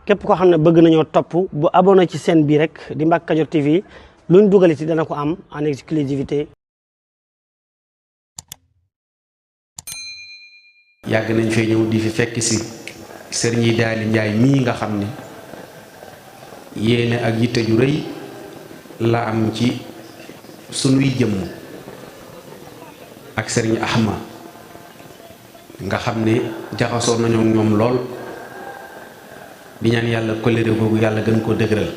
képp koo xam ne bëgg nañoo topp bu abonné ci chaîne bi rek di Mbacke Kadior TV luñ dugal ci dana ko am en exclusivité. yàgg nañ fee ñëw di fi fekk si sëriñ yi daali Njaay mii nga xam ne yéene ak yitte ju rëy la am ci sunuy jëmm ak sëriñ Ahma nga xam ne jaxasoo nañoo ñoom lool di ñaan yàlla kóllëre googu yàlla gën koo dëgëral.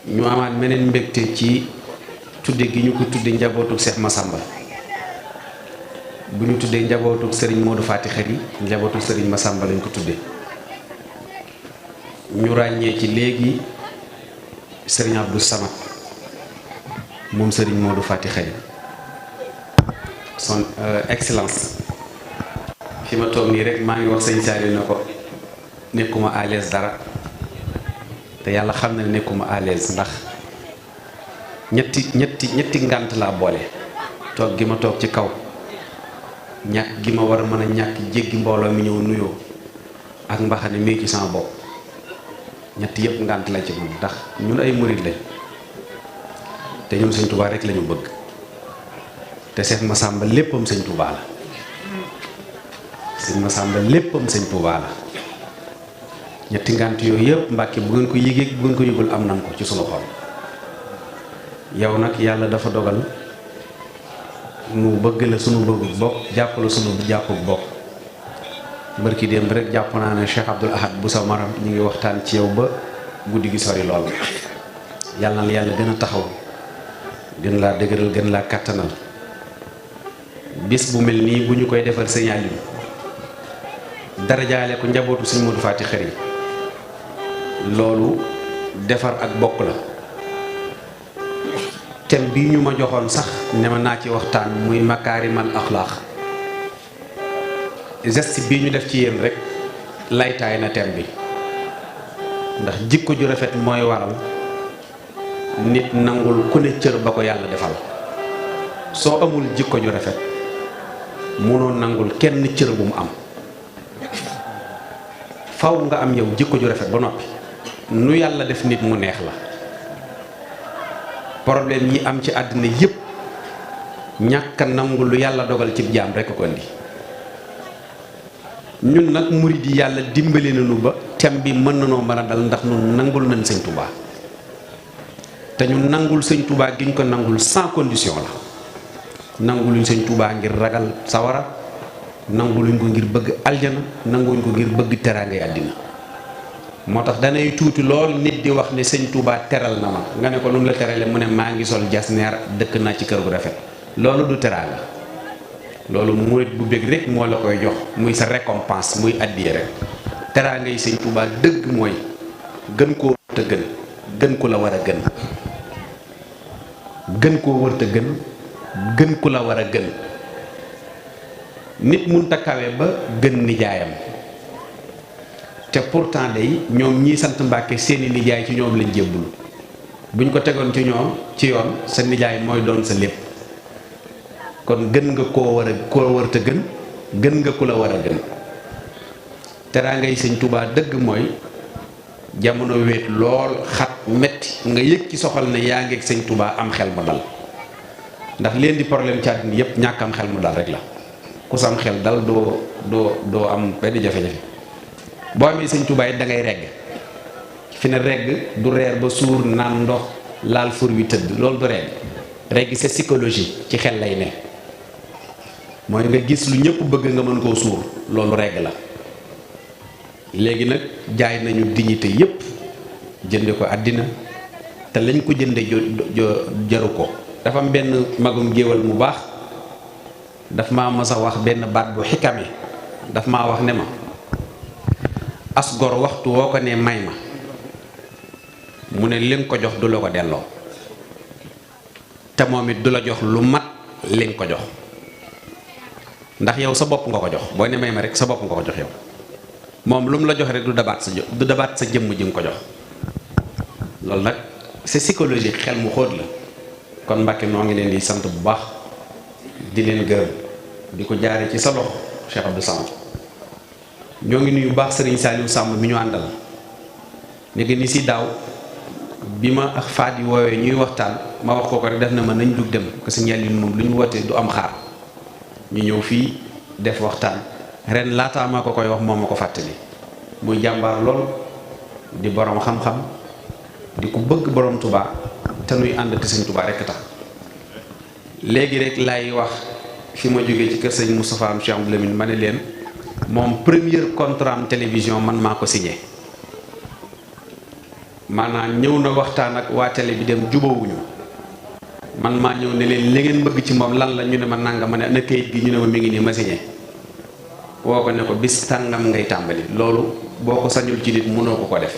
ñu amaat meneen mbégte ci tudde gi ñu ko tudde njabootu Seex Masamba bu ñu tuddee njabootu sëriñ Modou Fati Xari njabootu sëriñ Masamba lañ ko tudde ñu ràññee ci léegi sëriñ Abdou Samad moom sëriñ Modou Fati Xari son excellence fi ma toog nii rek maa ngi wax sëñ Saliou na ko nekkuma à l'aise dara te yàlla xam na ne nekkuma à l'aise ndax ñetti ngànt laa boole toog gi ma toog ci kaw ñàkk gi ma war a mën a ñàkk jéggi mbooloo mi ñëw nuyoo ak mbaxane mii ci sama bopp ñett yëpp ngànt la ci moom ndax ñun ay murid lañ te ñun sëñ Touba rek lañu bëgg te Seex Masamba léppam sëñ Touba la sëñ Masamba léppam sëñ Touba la ñetti ngànt yooyu yëpp Mbàkke bu ngeen ko yëgee bu ngeen ko yëgul am nañ ko ci sunu xol yow nag yàlla dafa dogal nu bëgg la sunu bëggu bokk jàpp la sunu jàppuk bokk barki démb rek jàpp naa ne Cheikh Abdoul Ahad bu sa maram ñu ngi waxtaan ci yow ba guddi gi sori lool yàlla na yàlla gën a taxaw gën laa dëgëral gën laa kàttanal bis bu mel nii bu ñu koy defal signal yi darajaale ko njabootu sëñ Modou Fati Xari loolu defar ak bokk la thème bi ñu ma joxoon sax ne ma naa ci waxtaan muy makaarimal axlaax geste bii ñu def ci yéen rek laytaay na thème bi ndax jikko ju rafet mooy waral nit nangul ku ne cër ba ko yàlla defal soo amul jikko ju rafet mënoo nangul kenn cër bu mu am faw nga am yow jikko ju rafet ba noppi nu yàlla def nit mu neex la problème yi am ci àddina yépp ñàkk a nangu lu yàlla dogal ci jaam rekk ko indi ñun nag murid yi yàlla dimbali nañu ba thème bi mën nanoo mën a dal ndax ñun nangul nañ sëñ Touba te ñun nangul sëñ Touba gi ñu ko nangul sans condition la nanguluñ sëñ Touba ngir ragal sawara nanguluñ ko ngir bëgg aljana nanguñ ko ngir bëgg teraangay àddina moo tax danay tuuti lool nit di wax ne sëñ Touba teral na ma nga ne ko lu mu la terale mu ne maa ngi sol jasneer dëkk naa ci kër gu rafet loolu du teraanga loolu murit bu bëgg rek moo la koy jox muy sa récompense muy addiye rek teraanga yi sëñ Touba dëgg mooy gën koo wërta gën ku la war a gën koo wërta gën ku la war a gën nit munta kawe ba gën nijaayam te pourtant day ñoom ñii sant Mbàkke seeni nijaay ci ñoom lañ jébbulu buñ ko tegoon ci ñoom ci yoon sa nijaay mooy doon sa lépp kon gën nga koo wërta gën nga ku la war a gën teraanga yi sëñ Touba dëgg mooy jamono wéet lool xat metti nga yëg ci soxal ne yaa ngi ak sëñ Touba am xel mu dal ndax leen di problème ci àddina yépp ñàkk am xel mu dal rek la ku sam xel dal doo am benn jafe-jafe boo amee sëñ Touba it da ngay regg fi ne regg du reer ba suur naan ndox laal fur wi tëdd loolu du regg c'est psychologie ci xel lay ne mooy nga gis lu ñëpp bëgg nga mën koo suur loolu regg la léegi nag jaay nañu dignité yépp jënde ko àddina te lañ ko jënde jaru ko dafa am benn magum géwal mu baax daf maa mas a wax benn baat bu xikame daf maa wax ne ma as gor waxtu woo ko ne may ma mu ne li nga ko jox du la ko delloo te moom it du la jox lu mat li nga ko jox ndax yow sa bopp nga ko jox boo ne may ma rek sa bopp nga ko jox yow moom lu mu la jox rek du dabaat sa jëmm ji nga ko jox loolu nag c'est psychologique xel mu xóot la kon Mbàkke noo ngi leen di sant bu baax di leen gërëm di ko jaare ci sa loxo Cheikh Abdou Samad ñoo ngi nuyu baax sëriñ Saliou Samb mi ñu àndal léegi ni si daaw bi ma ak faat yi woowee ñuy waxtaan ma wax ko rek def na ma nañ dug dem parce que ñàll moom lu ñu wootee du am xaar ñu ñëw fii def waxtaan ren laataa ma ko koy wax moom ma ko fàttali muy jàmbaar lool di borom xam-xam di ku bëgg borom Touba te nuy ànd te sëñ Touba rekk tax léegi rek laay wax fi ma jógee ci kër sëñ Moustapha am Cheikh Abdou Lamine ma ne leen moom premier contrat am télévision man maa ko signé maanaam ñëw na waxtaan ak waa télé bi dem jubawuñu man maa ñëw ne leen li ngeen bëgg ci moom lan la ñu ne ma nanga ma ne ana kayit gi ñu ne ma mi ngi nii ma signé woo ko ne ko bis tàngam ngay tàmbali loolu boo ko sañul ci nit mënoo ko def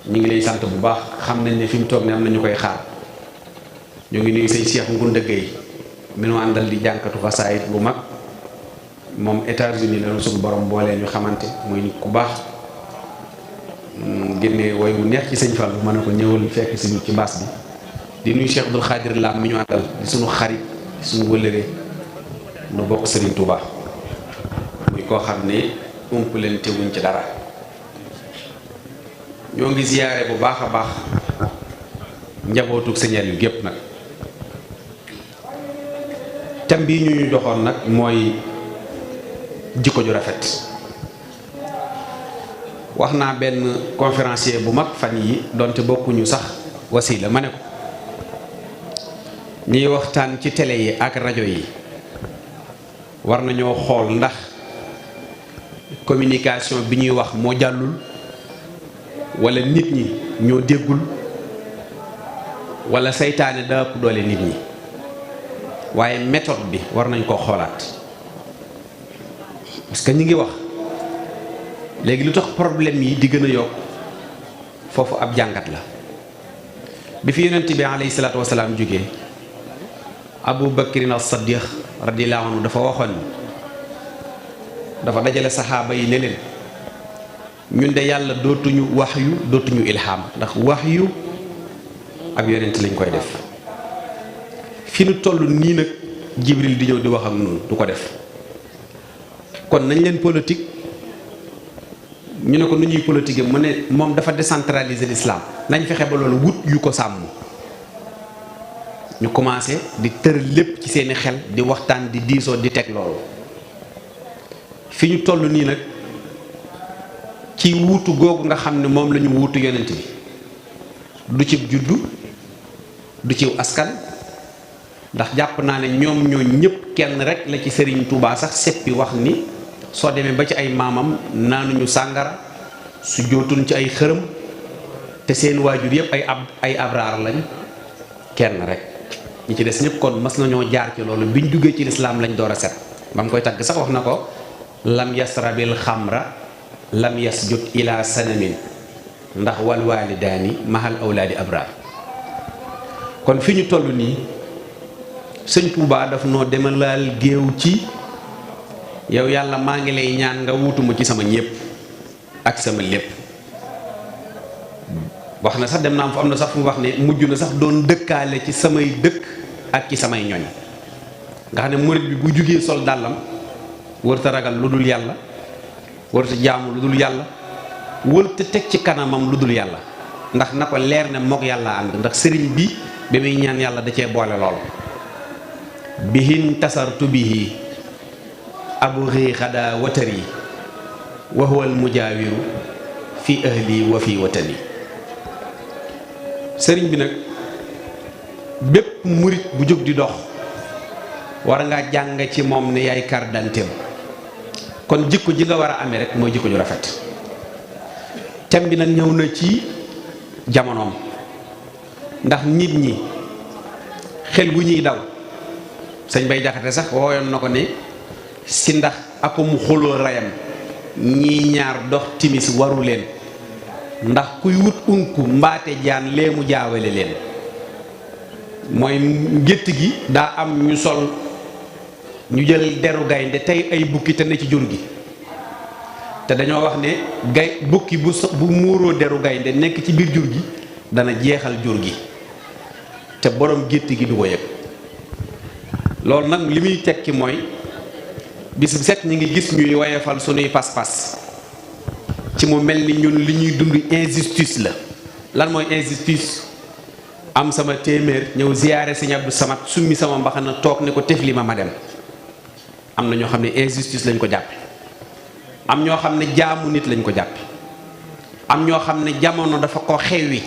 ñu ngi lay sant bu baax xam nañ ne fi mu toog ne am na ñu koy xaar ñu ngi nuyu sëñ Cheikh Ngounda Gueye mi nu àndal di jànkatu xasaayit bu mag moom États-Unis la suñu borom boolee ñu xamante muy nit ku baax génne woy bu neex ci sëñ Fall bu mën a ko ñëwal fekk si ci baas bi di nuyu Cheikh Abdoul Khadir Lam mi ñu àndal di suñu xarit di suñu wëllëre nu bokk Serigne Touba muy koo xam ne ump leen teewuñ ci dara ñoo ngi ziyaare bu baax a baax njabootug Sëñ Aliou gépp nag thème bii ñu joxoon nag mooy jikko ju rafet wax naa benn conférencier bu mag fan yi donte bokkuñu sax wasiila ma ne ko ñiy waxtaan ci télé yi ak rajo yi war nañoo xool ndax communication bi ñuy wax moo jàllul wala nit ñi ñoo déggul wala seytaane daa ëpp doole nit ñi waaye méthode bi war nañ koo xoolaat parce que ñi ngi wax léegi lu tax problème yi di gën a yokk foofu ab jàngat la bi fi yonent bi alayhi salaatu wasalaam jógee Abu Bakrin as-Siddiq radiyallahu anhu dafa waxoon dafa dajale saxaaba yi ne leen ñun de yàlla dootuñu waxyu dootuñu ilham ndax waxyu ab yonent lañ koy def fi nu toll nii nag Jibril di ñëw di wax ak noonu du ko def kon nañ leen politique ñu ne ko nu ñuy politique mu ne moom dafa décentraliser l'islam nañ fexe ba loolu wut yu ko sàmm ñu commencé di tër lépp ci seeni xel di waxtaan di diisoo di teg loolu fi ñu toll nii nag ci wuutu googu nga xam ne moom la ñu wuutu yonent bi du ci juddu du ci askan ndax jàpp naa ne ñoom ñoo ñëpp kenn rek la ci Serigne Touba sax seppi wax ni soo demee ba ci ay maamam naanuñu sàngara su jootuñ ci ay xërëm te seen waajur yëpp ay abraar lañ kenn rek ñi ci des ñëpp kon mas nañoo jaar ci loolu biñ duggee ci lislaam lañ door a set ba mu koy tagg sax wax na ko lam yasrabil xamra lam yasjud ila sanamin ndax wal walidaani mahal awlaadi abraar kon fi ñu toll nii sëñ Touba daf noo demalal géew ci yow yàlla maa ngi lay ñaan nga wutuma ci sama ñépp ak sama lépp wax na sax dem naa am fa am na sax fu mu wax ne mujj na sax doon dëkkaale ci samay dëkk ak ci samay ñoñ nga xam ne murit bi bu jugee sol dàllam wërta ragal lu dul yàlla wërta jaamu lu dul yàlla wërta teg ci kanamam lu dul yàlla ndax na ko leer ne mook yàlla ànd ndax sëriñ bi ba muy ñaan yàlla da cee boole lool bihin tasartu bihi abu xii xadaa watari wa huwa al mujaawiru fi ahli wa fi watani sëriñ bi nag bépp murit bu jóg di dox war nga jàng ci moom ne yaay kàrdanteem kon jikko ji nga war a amee rek mooy jikko ju rafet thème bi nag ñëw na ci jamonoom ndax nit ñi xel bu ñuy daw sëñ Bay Jaxate sax wooyoon na ko ne si ndax akum xuloo rayam ñii ñaar dox timis waru leen ndax kuy wut unku mbaate jaan lee mu jaawale leen mooy gétt gi daa am ñu sol ñu jël deru gaynde tey ay bukki te ne ci jur gi te dañoo wax ne bukki bu muuroo deru gaynde nekk ci biir jur gi dana jeexal jur gi te borom gétt gi du ko yëg loolu nag li muy tekki mooy bis bu set ñi ngi gis ñuy woyefal sunuy pas-pas ci mu mel ni ñun li ñuy dund injustice la. lan mooy injustice? am sama téeméer ñëw ziyaare Sëñ Abdou Samad summi sama mbaxana toog ne ko tefli ma dem. am na ñoo xam ne injustice lañ ko jàppe, am ñoo xam ne jaamu nit lañ ko jàppe, am ñoo xam ne jamono dafa ko xewwi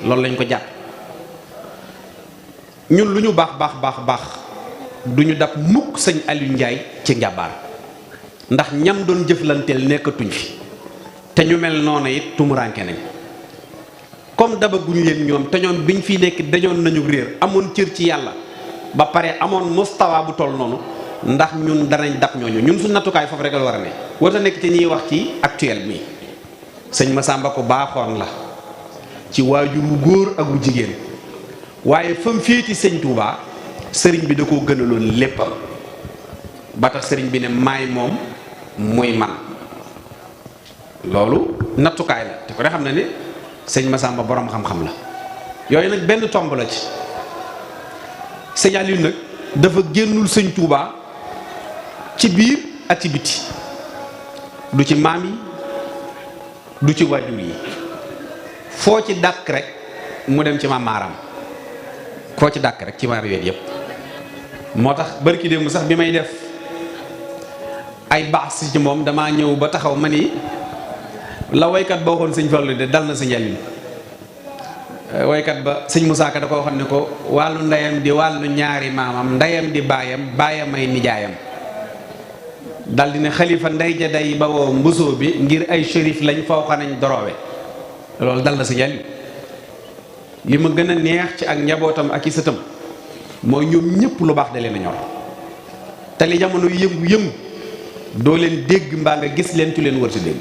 loolu lañ ko jàppe. ñun lu ñu baax du ñu dab mukk sëñ Aliou Ndiaye ci njàmbaar, ndax ñam doon jëflanteel nekkatuñ fi te ñu mel noonu it tumuranke nañ. comme dabaguñu leen ñoom te ñoom biñ fi nekk dañoon nañu réer, amoon cër ci yàlla ba pare amoon mustawa bu toll noonu, ndax ñun danañ dab ñooñu. ñun suñ nattukaay foofu rek la war a ne, warta nekk ci ñuy wax ci actuel mi. sëñ Massamba ko baaxoon la ci waajur wu góor ak wu jigéen, waaye fa mu féeti sëñ Touba sëriñ bi da koo gënaloon léppam ba tax sëriñ bi ne maay moom muy man. loolu nattukaay la te ko ne xam na ne sëñ Massamba borom xam-xam la. yooyu nag benn tomb la ci. sëñ Aliou nag dafa génnul sëñ Touba ci biir ak ci biti, du ci maam yi du ci waajur yi, foo ci dàkk rek mu dem ci maam maaram, foo ci dàkk rek ci maar yooyu yépp. moo tax barki démb sax bi may def ay baax ci moom damaa ñëw ba taxaw ma ni la waykat ba waxoon sëñ Fallu de dal na sëñ Aliou. waykat ba sëñ Moussa Ka da ko waxoon ne ko wàllu ndeyam di wàllu ñaari maamam, ndeyam di baayam ay nijaayam. dal di ne xalifa ndey ja day ba woo mbusoo bi ngir ay shérif lañ fawxa nañ doroowe. loolu dal na sëñ Aliou. li ma gën a neex ci ak njabootam ak i sëtam mooy ñoom ñëpp lu baax da leen a ñor, te li jamono yëngu doo leen dégg mbaa nga gis leen ci leen wër si dégg.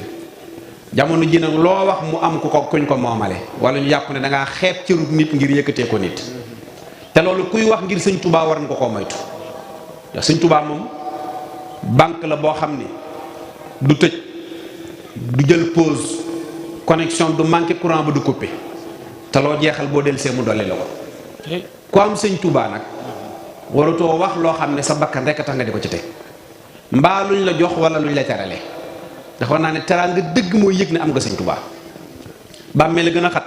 jamono ji nag loo wax mu am kuñ ko moomale, wala ñu jàpp ne da ngaa xeeb cërub nit ngir yëkkatee ko nit. te loolu kuy wax ngir sëñ Touba war nga ko moytu. ndax sëñ Touba moom banque la boo xam ni du tëj, du jël pause, connexion du manqué, courant ba du coupé, te loo jeexal boo dellusee mu dolli la ko. ku am sëñ Touba nag waratoo wax loo xam ne sa bakkan rek a tax nga di ko ci teg, mbaa luñ la jox wala luñ la terale. ndax war naa ne teraanga dëgg mooy yëg ne am nga sëñ Touba. bàmmee la gën a xat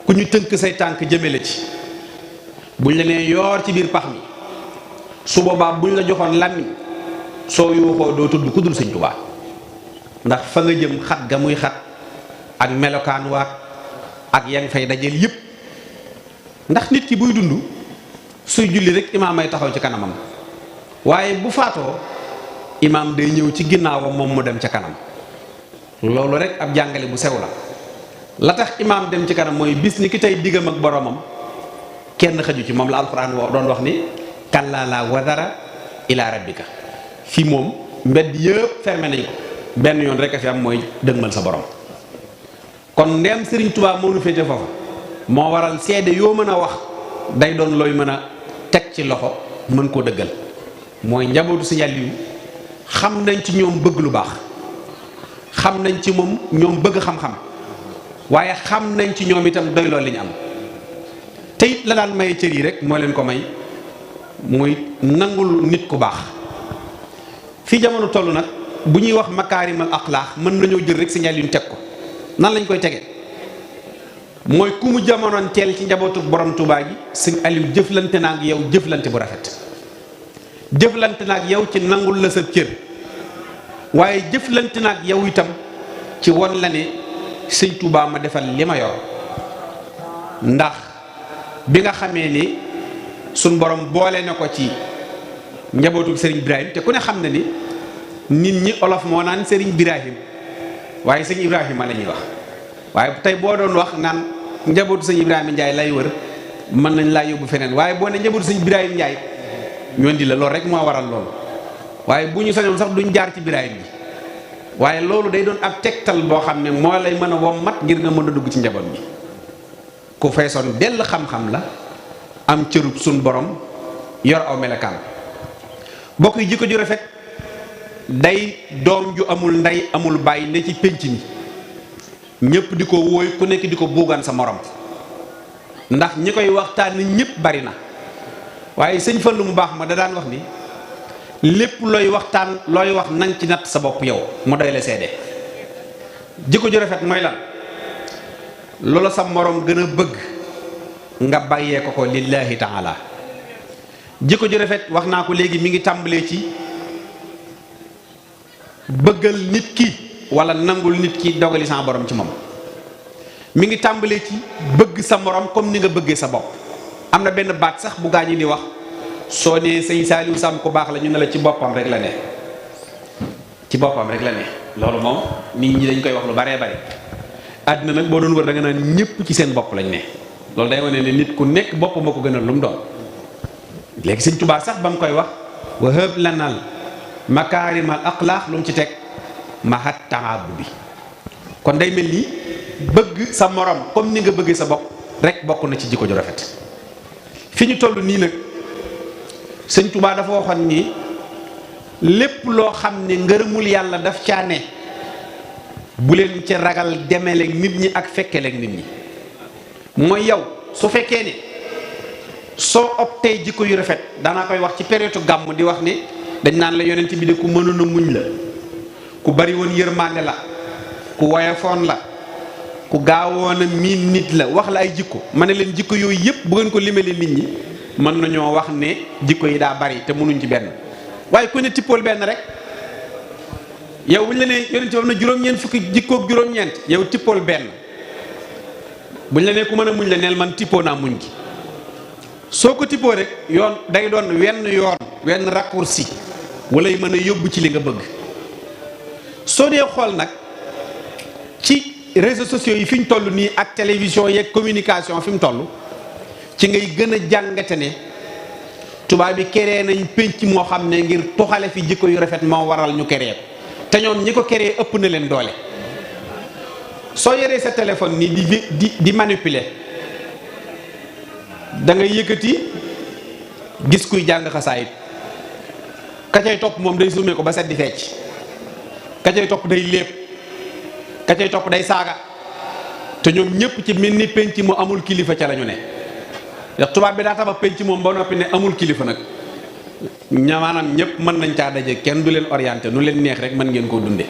ku ñu tënk say tànk jëmele ci, buñ la nee yoor ci biir pax mi, su boobaa buñ la joxoon làmmiñ soo yuuxoo doo tudd ku dul sëñ Touba. ndax fa nga jëm xat ga muy xat ak melokaan waat ak yang fay dajeel yépp. ndax nit ki buy dund suy julli rek imaam ay taxaw ci kanamam, waaye bu faatoo imaam day ñëw ci ginnaawam moom mu dem ca kanam. loolu rek ab jàngale bu sew la tax imaam dem ci kanam mooy bis ni ki tey diggam ak boromam kenn xaju ci moom la alxuraan doon wax ni kallaa laa wazara ilaa rabbika. fii moom mbedd yëpp fermé nañ ko, benn yoon rek a fi am mooy dëgmal sa borom. kon ndeem Serigne Touba moo nu féete foofa, moo waral seede yoo mën a wax day doon looy mën a teg ci loxo mën koo dëggal. mooy njabootu Sëñ Aliou xam nañ ci ñoom bëgg lu baax, xam nañ ci moom ñoom bëgg xam-xam, waaye xam nañ ci ñoom itam doy loolu li ñu am. te it la daan maye cër yi rek moo leen ko may, muy nangul nit ku baax. fii jamono toll nag bu ñuy wax makaarimal axlaax mën nañoo jël rek Sëñ Aliou teg ko. nan lañ koy tege mooy ku mu jamonoon teel ci njabootu borom Touba gi Sëñ Aliou jëflante na ak yow jëflante bu rafet, jëflante na ak yow ci nangul la sa cër, waaye jëflante na ak yow itam ci won la ne Sëñ Touba ma defal li ma yor. ndax bi nga xamee ni suñ borom boole na ko ci njabootu Serigne Ibrahim, te ku ne xam na ni nit ñi olof moo naan Serigne Ibrahim, waaye sëñ Ibrahima la ñuy wax. waaye tey boo doon wax naan njabootu sëñ Ibrahima Ndiaye lay wër mën nañ laa yóbbu feneen, waaye boo ne njabootu sëñ Ibrahima Ndiaye ñoo di la loolu rek moo waral loolu. waaye bu ñu sañoon sax duñ jaar ci Ibrahima bi, waaye loolu day doon ab tegtal boo xam ne moo lay mën a wommat ngir nga mën a dugg ci njaboot bi. ku feesoon dell xam-xam la, am cërub suñ borom, yor aw melekaan. bokk yi jikko ju rafet day doom ju amul ndey amul bàyyi ne ci pénc mi ñëpp di ko wóoy, ku nekk di ko buugaan sa morom, ndax ñi koy waxtaan ñëpp bari na. waaye sëñ Fallu mu baax ma da daan wax ni lépp looy waxtaan looy wax nang ci natt sa bopp yow mu doy la seede. jikko ju rafet mooy lan loola sa morom gën a bëgg nga bàyyee ko lillahi taala. jikko ju rafet wax naa ko léegi mi ngi tàmbalee ci bëggal nit ki wala nangul nit ki dogali sa borom ci moom. mi ngi tàmbalee ci bëgg sa morom comme ni nga bëggee sa bopp. am na benn baat sax bu gaañi di wax soo nee sëñ Saaliw Samb ku baax la ñu ne la ci boppam rek la ne. ci boppam rek la ne loolu moom nit ñi dañ koy wax lu baree bari. àddina nag boo doon wër da nga naan ñëpp ci seen bopp lañ ne loolu day wane ne nit ku nekk boppam moo ko gënal lu mu doon. léegi sëñ Tuubaa sax ba mu koy wax wahab lanal makaarimal axlaaq lu mu ci teg mahat taabu bi. kon day mel ni bëgg sa morom comme ni nga bëggee sa bopp rek bokk na ci jikko ju rafet. fi ñu toll nii nag sëñ Tuubaa dafa waxoon ni lépp loo xam ne ngërëmul yàlla daf caa ne bu leen ci ragal demeleeg nit ñi ak fekkeleeg nit ñi. mooy yow su fekkee ne soo optee jikko yu rafet danaa koy wax ci période gàmm di wax ni dañ naan la yonent bi de ku mënoon a muñ la, ku bari woon yërmande la, ku woyofoon la, ku gaawoon a miin nit la, wax la ay jikko. ma ne leen jikko yooyu yëpp bu ngeen ko limalee nit ñi mën nañoo wax ne jikko yi daa bari te mënuñ ci benn. waaye ku ne tippool benn rek yow buñ la nee yonent bi am na juróom-ñeent fukki jikkoog juróom-ñeent yow tippool benn. buñ la nee ku mën a muñ la neel man tippoo naa muñ gi. soo ko tippoo rek yoon day doon wenn raccourci wala mën a yóbbu ci li nga bëgg. soo dee xool nag ci réseaux sociaux yi fi ñu toll nii ak télévision yeeg communication fi mu toll ci ngay gën a jàngate ne tubaab bi créé nañ pénc moo xam ne ngir tuxale fi jikko yu rafet moo waral ñu créé ko te ñoom ñi ko créé ëpp na leen doole. soo yoree sa téléphone nii di manipuler da ngay yëkkati gis kuy jàng xasaayit ka cay topp moom day sumee ko ba set di fecc, ka cay topp day lépp, ka cay topp day saaga te ñoom ñëpp ci mel ni penc mu amul kilifa ca la ñu ne. ndax tubaab bi daa tabax penc moom ba noppi ne amul kilifa nag maanaam ñëpp mën nañ caa daje kenn du leen orienté nu leen neex rek mën ngeen koo dunde.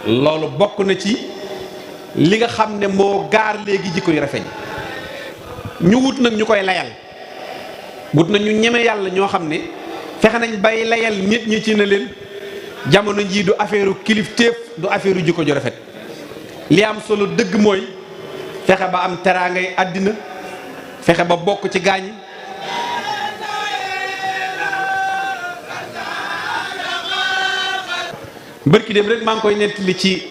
loolu bokk na ci li nga xam ne moo gaar léegi jikko yu rafet ñu wut nag ñu koy layal, wut nag ñu ñeme yàlla ñoo xam ne fexe nañ bay layal nit ñi ci ne leen jamono jii du affaire kilifteef du affaire jikko ju rafet. li am solo dëgg mooy fexe ba am teraangay àddina, fexe ba bokk ci gaañi. bërki dem rek maa ngi koy nettali ci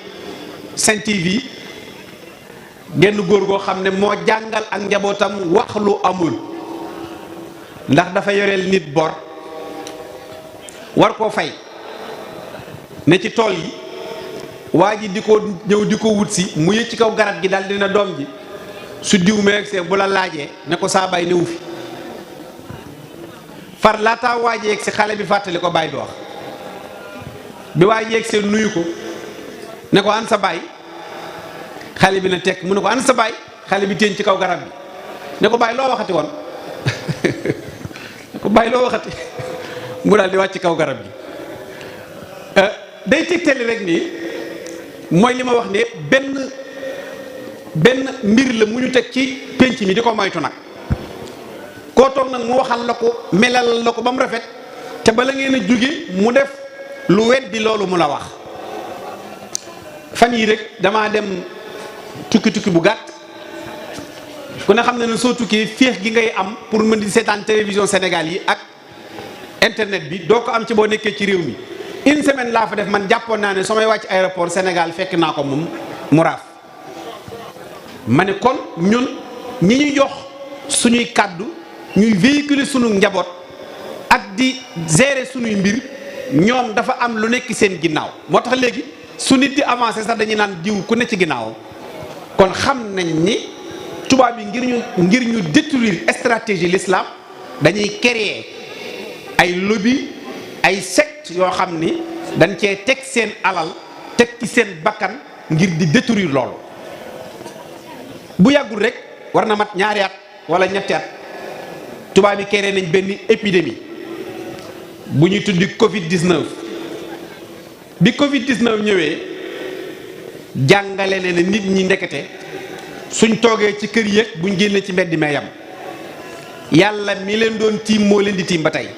Sen TV genn góor goo xam ne moo jàngal ak njabootam wax lu amul ndax dafa yoreel nit bor war koo fay ne ci tool yi waa ji di ko ñëw di ko wut si mu yëg ci kaw garab gi daal dina doom ji su diw meeg see bu la laajee ne ko saa baay newu fi far laataa waaj yeeg si xale bi fàttali ko baay bi wax bi waaj yeeg see nuyu ko ne ko an sa baay xale bi na tekk mu ne ko an sa baay xale bi téen ci kaw garab bi ne ko baay loo waxati woon ne ko baay loo waxati mu daal di wàcc ci kaw garab gi. day tegtali rek nii mooy li ma wax ne benn mbir la mu ñu teg ci pénc mi di ko moytu nag koo toog nag mu waxal la ko melal la ko ba mu rafet te bala ngeen a jóge mu def lu weddi loolu mu la wax. fan yii rek damaa dem tukki bu gàtt ku ne xam ne ne soo tukkee féex gi ngay am pour mën di seetaan télévision Sénégal yi ak internet bi doo ko am ci boo nekkee ci réew mi. une semaine laa fa def man jàppoon naa ne samay wàcc aéroport Sénégal fekk naa ko moom mu raaf ma ne kon ñun ñi ñu jox suñuy kàddu ñuy véhiculer sunu njaboot ak di gérer suñuy mbir ñoom dafa am lu nekk seen ginnaaw moo tax léegi su nit di avancé sax dañuy naan diw ku ne ci ginnaawam. kon xam nañ ni tubaab yi ngir ñu détruire stratégie l'islam dañuy créer ay lobby ay secte yoo xam ni dañ cee teg seen alal teg ci seen bakkan ngir di détruire loolu. bu yàggul rek war na mat ñaari at wala ñetti at tubaab yi créé nañ benn épidémie bu ñuy tuddi Covid 19 bi Covid 19 ñëwee jàngale ne ne nit ñi ndekete suñ toogee ci kër yëg buñ génnee ci mbedd mee yam yàlla mi leen doon tiim moo leen di tiim ba tey.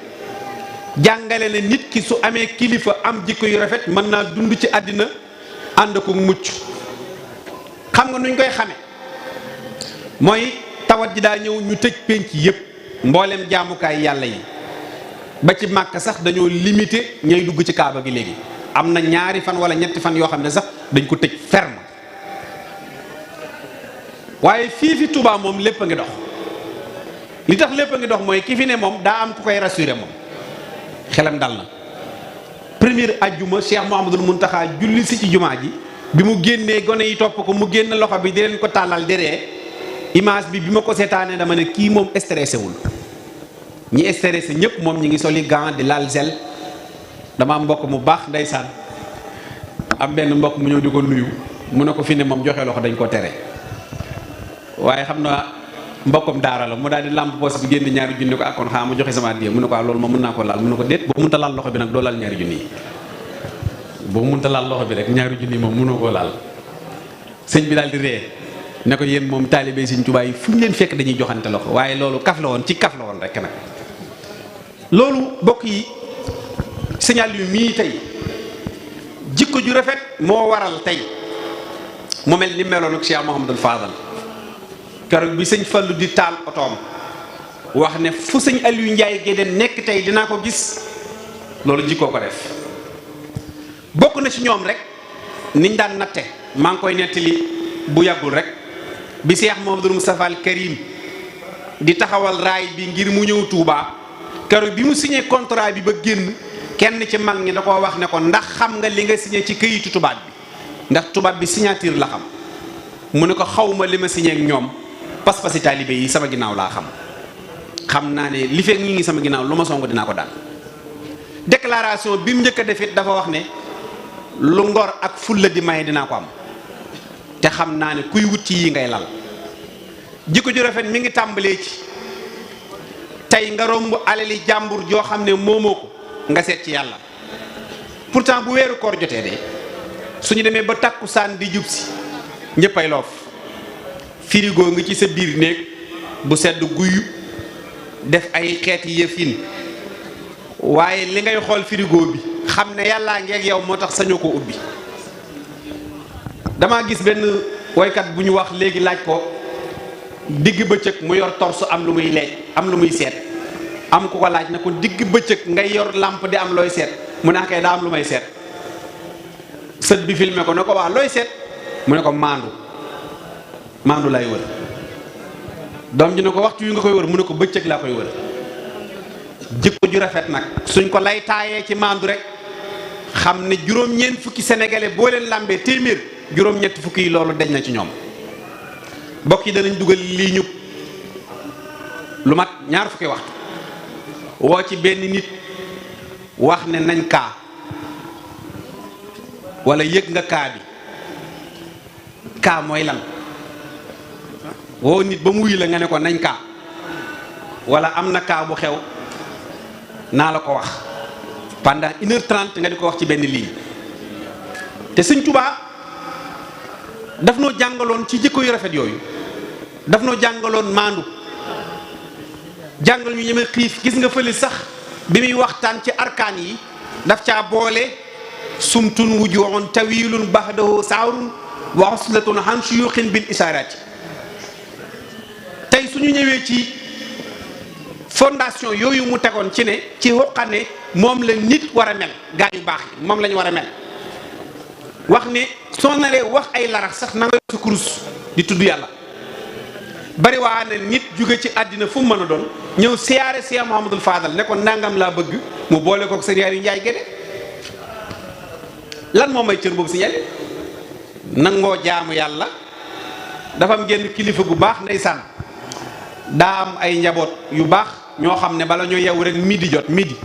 jàngale ne nit ki su amee kilifa am jikko yu rafet mën naa dund ci àddina ànd ko mucc. xam nga nuñ koy xame mooy tawat ji daa ñëw ñu tëj pénc yëpp mboolem jaamukaay yàlla yi ba ci màkk sax dañoo limité ñay dugg ci kaaba gi léegi am na 2 fan wala 3 fan yoo xam ne sax dañ ko tëj ferme. waaye fii fi Touba moom lépp a ngi dox li tax lépp a ngi dox mooy ki fi ne moom daa am ku koy rassuré moom xelam dal na. première ajjuma Cheikh Mouhamadoul Mountakha julli si ci jumaa ji bi mu génnee gone yi topp ko mu génn loxo bi di leen ko tàllal di ree image bi ma ko seetaanee dama ne kii moom stressé wul. ñi stressé ñëpp moom ñi ngi soli gant di laal gel. dama am mbokk mu baax ndeysaan am benn mbokk mu ñëw di ko nuyu mu ne ko fi ne moom joxe loxo dañ ko tere waaye xam na mbokkum daara la mu daal di làmp poos bi génn 2 junni ko akkoon xaa ma joxe sama addiya mu ne ko loolu moom mën naa ko laal mu ne ko déet boo mënta laal loxo bi nag doo laal 2 junni yi boo mënta laal loxo bi rek 2 junni moom mënoo koo laal. sëñ bi daal di ree ne ko yéen moom taalibe Sëñ Tuubaa yi fu ñu leen fekk dañuy joxante loxo waaye loolu kaf la woon ci kaf la woon rek nag. loolu bokk yi signal yu mii tey jikko ju rafet moo waral tey mu mel ni meloon ak Cheikh Mouhamadul Fadal keroog bi sëñ Fallu di taal otoom wax ne fu sëñ Aliou Ndiaye Guédé nekk tey dinaa ko gis loolu jikkoo ko def. bokk na ci ñoom rek niñ daan natte maa ngi koy nettali bu yàggul rek bi Cheikh Mouhamadoul Moustapha al Karim di taxawal raay bi ngir mu ñëw Touba keroog bi mu signé contrat bi ba génn kenn ci mag ñi da koo wax ne ko ndax xam nga li nga signé ci këyitu tubaab bi ndax tubaab bi signature la xam mu ne ko xawma li ma signé ak ñoom pas-pasi taalibe yi sama ginnaaw laa xam naa ne li fekk ñi ngi sama ginnaaw lu ma songu dinaa ko daan. déclaration bi mu njëkk a def it dafa wax ne lu ngor ak fulla di maye dinaa ko am te xam naa ne kuy wut ci yi ngay lal. jikko ju rafet mi ngi tàmbalee ci tey nga romb alali jàmbur joo xam ne moomoo ko nga seet ci yàlla. pourtant bu weeru koor jotee de suñu demee ba takkusaan di jub si ñëppay loof frigo nga ci sa biir néeg bu sedd guyu def ay xeeti yëfin waaye li ngay xool frigo bi xam ne yàllaa ngeeg yow moo tax sañoo ko ubbi. damaa gis benn woykat bu ñu wax léegi laaj ko digg bëccëg mu yor torsu am lu muy leej am lu muy seet am ku ko laaj na ko digg bëccëg ngay yor làmp di am looy seet mu ne kay daa am lu may seet. sët bi filmé ko ne ko waa looy seet mu ne ko maandu lay wër. doom ji ne ko waxtu yu nga koy wër mu ne ko bëccëg laa koy wër. jikko ju rafet nag suñ ko lay taayee ci maandu rek xam ne juróom-ñeent fukki sénégalais boo leen làmbee téeméer juróom-ñetti fukki yi loolu deñ na ci ñoom. mbokk yi danañ dugal lii ñu lu mat 2 fukki waxtu woo ci benn nit wax ne nañ kaa wala yëg nga kaa bi kaa mooy lan woo nit ba mu wuy la nga ne ko nañ kaa wala am na kaa bu xew naa la ko wax pendant 1h30 nga di ko wax ci benn ligne. te Sëñ Tuubaa daf noo jàngaloon ci jikko yu rafet yooyu daf noo jàngaloon maandu jàngal ñu ñeme xiif. gis nga fële sax bi muy waxtaan ci arkaan yi daf caa boole sumtun wujuhun tawilun baxdahu saarun wa uslatun han shuyuxin bil isaaraati. tey suñu ñëwee ci fondation yooyu mu tegoon ci ne ci xuqane moom la nit war a mel gaa yu baax yi moom la ñu war a mel wax ne soo naree wax ay larax sax na nga sa kurus di tudd yàlla. bari waa ne nit jóge ci àddina fu mu mën a doon ñëw siyaare Cheikh Mouhamadoul Fadal ne ko nangam laa bëgg mu boole kook sëñ Aliou Ndiaye Guédé. lan moo may cër boobu si yàlla nangoo jaamu yàlla. dafa am genn kilifa gu baax ndeysaan daa am ay njaboot yu baax ñoo xam ne bala ñoo yeewu rek midi jot midi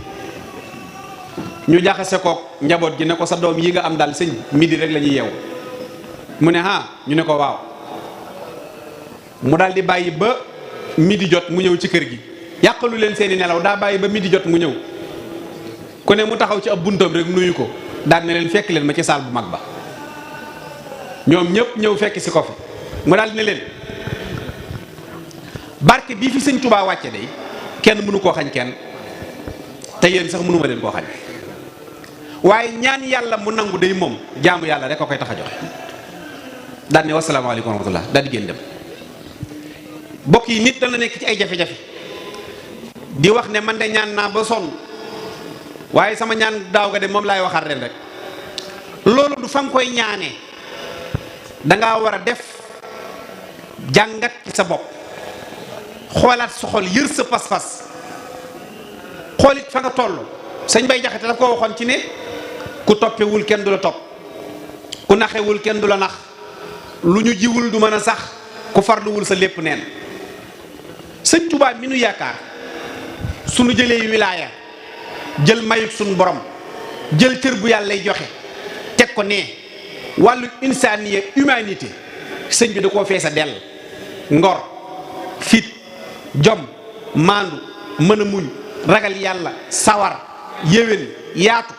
ñu jaxase kook njaboot gi ne ko sa doom yi nga am daal sëñ midi rek la ñuy yeewu mu ne ñu ne ko waaw mu daal di bàyyi ba midi jot mu ñëw ci kër gi yàqalu leen seeni nelaw daa bàyyi ba midi jot mu ñëw ku ne mu taxaw ci ab buntam rek nuyu ko daan ne leen fekk leen ma ci saal bu mag ba. ñoom ñëpp ñëw fekk si ko fi mu daal ne leen barke bii fi sëñ Touba wàcce day kenn mënu koo xañ kenn te yéen sax mënuma leen koo xañ waaye ñaan yàlla mu nangu day moom jaamu yàlla rek a koy tax a joxe daal ne wasalaamaaleykum wa rahmatullah daal di génn dem. bokk yi nit dana nekk ci ay jafe-jafe di wax ne man de ñaan naa ba sonn waaye sama ñaan daaw ga de moom laay waxaat ren rek loolu du fa nga koy ñaanee dangaa war a def jàngat ci sa bopp xoolaat sa xol yër sa pas-pas xoolit fa nga toll. sëñ Bay Jaxate daf ko waxoon ci ne ku toppewul kenn du la topp ku naxewul kenn du la nax lu ñu jiwul du mën a sax ku farluwul sa lépp neen. sëñ Tuubaa mi nu yaakaar suñu jëlee wilaaya jël mayut suñu borom jël cër bu yàlla lay joxe teg ko nee wàllu insaniya humanité sëñ bi da koo feesa dell ngor fit jom maandu mën a muñ ragal yàlla sawar yéwén yaatu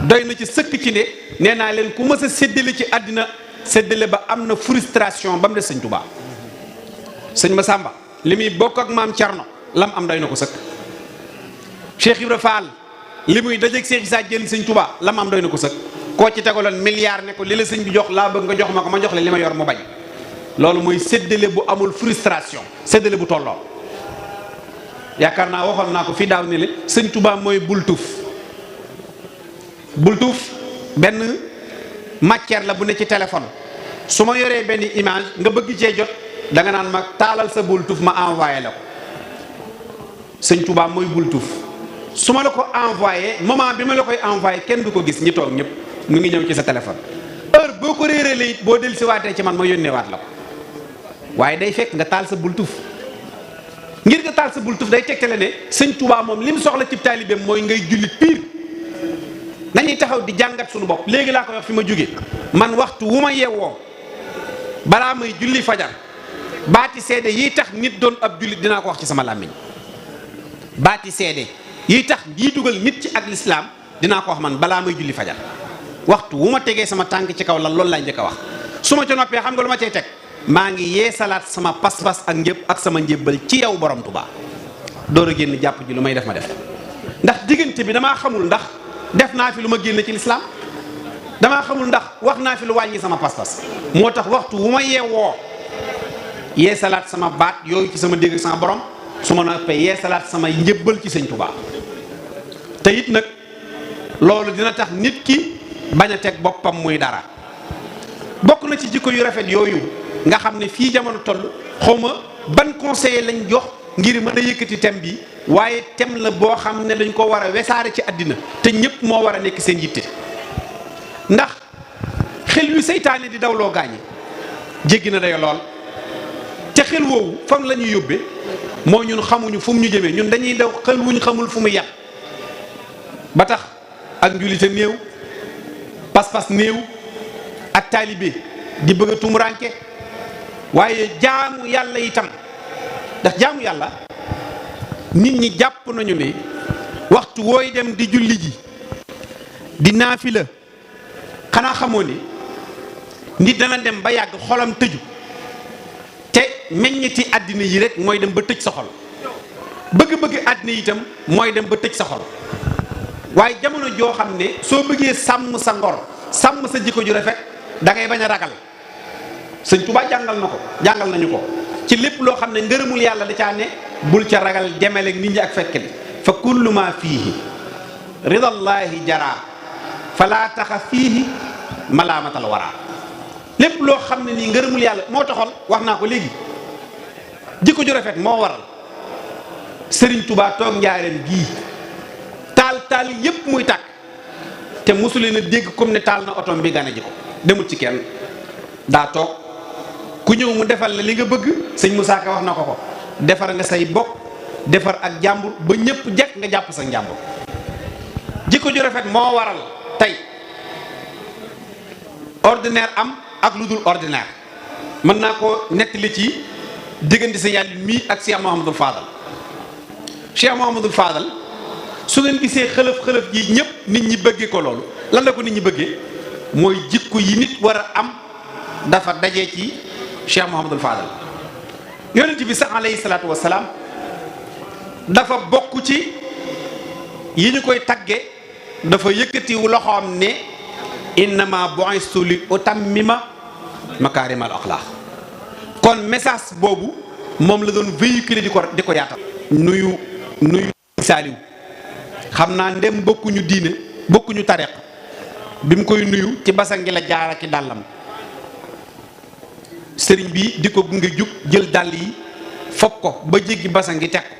doy na ci sëkk ci ne nee naa leen ku mës a séddale ci àddina séddale ba am na frustration ba mu des sëñ Tuubaa. sëñ Masamba li muy bokk ak maam Cerno lam am doy na ko sëkk. Cheikh Ibra Fall li muy dajeeg Cheikh Issa Diène sëñ Tuubaa lam am doy na ko sëkk. koo ci tegaloon milliard ne ko li la sëñ bi jox laa bëgg nga jox ma ko ma jox la li ma yor mu bañ loolu mooy séddale bu amul frustration séddale bu tolloo. yaakaar naa waxoon naa ko fii daaw ne le sëñ Tuubaa mooy bultuuf benn matière la bu ne ci téléphone su ma yoree benn image nga bëgg cee jot da nga naan ma taalal sa bultuuf ma envoyé la ko sëñ Tuubaa mooy bultuuf su ma la ko envoyé moment bi ma la koy envoyé kenn du ko gis ñi toog ñëpp mu ngi ñëw ci sa téléphone heure boo ko réeralee it boo dellu si waatee ci man ma yónnee waat la ko waaye day fekk nga taal sa bultuuf ngir nga taal sa bultuuf day tegtale ne sëñ Tuubaa moom li mu soxla ci taalibeem mooy ngay jullit piir nañuy taxaw di jàngat suñu bopp léegi laa koy wax fi ma jóge man waxtu wu ma yeewoo balaa may julli fajar baati seede yi tax nit doon ab jullit dinaa ko wax ci sama làmmiñ baati seede yi tax yi dugal nit ci ak lislaam dinaa ko wax man balaa may julli fajar waxtu wu ma tegee sama tànk ci kaw la loolu laay njëkk a wax su ma ca noppee xam nga lu ma cay teg maa ngi yeesalaat sama pas-pas ak njëb ak sama njëbbal ci yow borom Tuubaa door a génn jàpp ji lu may def ma def ndax diggante bi damaa xamul ndax def naa fi lu ma génn ci lislaam damaa xamul ndax wax naa fi lu wàññi sama pas-pas moo tax waxtu wu ma yeewoo yeesalaat sama baat yooyu ci sama dégg sama borom su ma noppee yeesalaat sama njëbbal ci sëñ Tuubaa te it nag loolu dina tax nit ki bañ a teg boppam muy dara bokk na ci jikko yu rafet yooyu nga xam ne fii jamono toll xawma ban conseiller lañ jox ngir mën a yëkkati thème bi waaye thème la boo xam ne dañ ko war a wesaare ci àddina te ñëpp moo war a nekk seen yitte ndax xel yu seytaane di dawloo gaañi jéggi na dayo lool te xel woowu fan la ñuy yóbbee moo ñun xamuñu fu mu ñu jëmee ñun dañuy daw xel wuñ xamul fu mu yàq ba tax ak njulite néew pas-pas néew ak taalibe di bëgg a tumuranke waaye jaamu yàlla itam ndax jaamu yàlla nit ñi jàpp nañu ne waxtu wooy dem di julli ji di naafila xanaa xamoo ni nit dana dem ba yàgg xolam tëju te meññeti àddina yi rek mooy dem ba tëj sa xol bëgg-bëgg àddina yi itam mooy dem ba tëj sa xol waaye jamono joo xam ne soo bëggee sàmm sa ngor sàmm sa jikko ju rafet da ngay bañ a ragal sëñ Tuubaa jàngal nañu ko ci lépp loo xam ne ngërëmul yàlla da caa ne bul ca ragal demeleeg nit ñi ak fekkeli fa kullu ma fiihi ridallaahi jara falaa taxa fiihi malaamatal wara lépp loo xam ne nii ngërëmul yàlla moo taxoon wax naa ko léegi jikko ju rafet moo waral sëriñ Tuubaa toog njaareem gii taal yépp muy tàkk te mosuleen a dégg comme ne taal na otom bi gane ji ko demut ci kenn daa toog ku ñëw mu defal la li nga bëgg sëñ Moussa Ka wax na ko defar nga say bokk defar ak jàmbur ba ñëpp jekk nga jàpp sa njàmbur jikko ju rafet moo waral tey ordinaire am ak lu dul ordinaire mën naa ko nettali ci diggante sa yàlla mii ak Cheikh Mouhamadul Fadal su ngeen gisee xëlëf-xëlëf ji ñëpp nit ñi bëggee ko loolu lan la ko nit ñi bëggee mooy jikko yi nit war a am dafa daje ci Cheikh Mouhamadul Fadal. yonent bi sax alayhi salaatu wasalaam dafa bokk ci yi ñu koy tagge dafa yëkkatiwu loxoom ne innama bu'istu li utammima makaarimal axlaaq. kon message boobu moom la doon véhiculer di ko yaatal. nuyu Saaliw xam naa ndem bokkuñu diine bokkuñu tariq bi mu koy nuyu ci basan gi la jaar ak dàllam sëriñ bi di ko gunge jug jël dàll yi fopp ko ba jéggi basan gi teg ko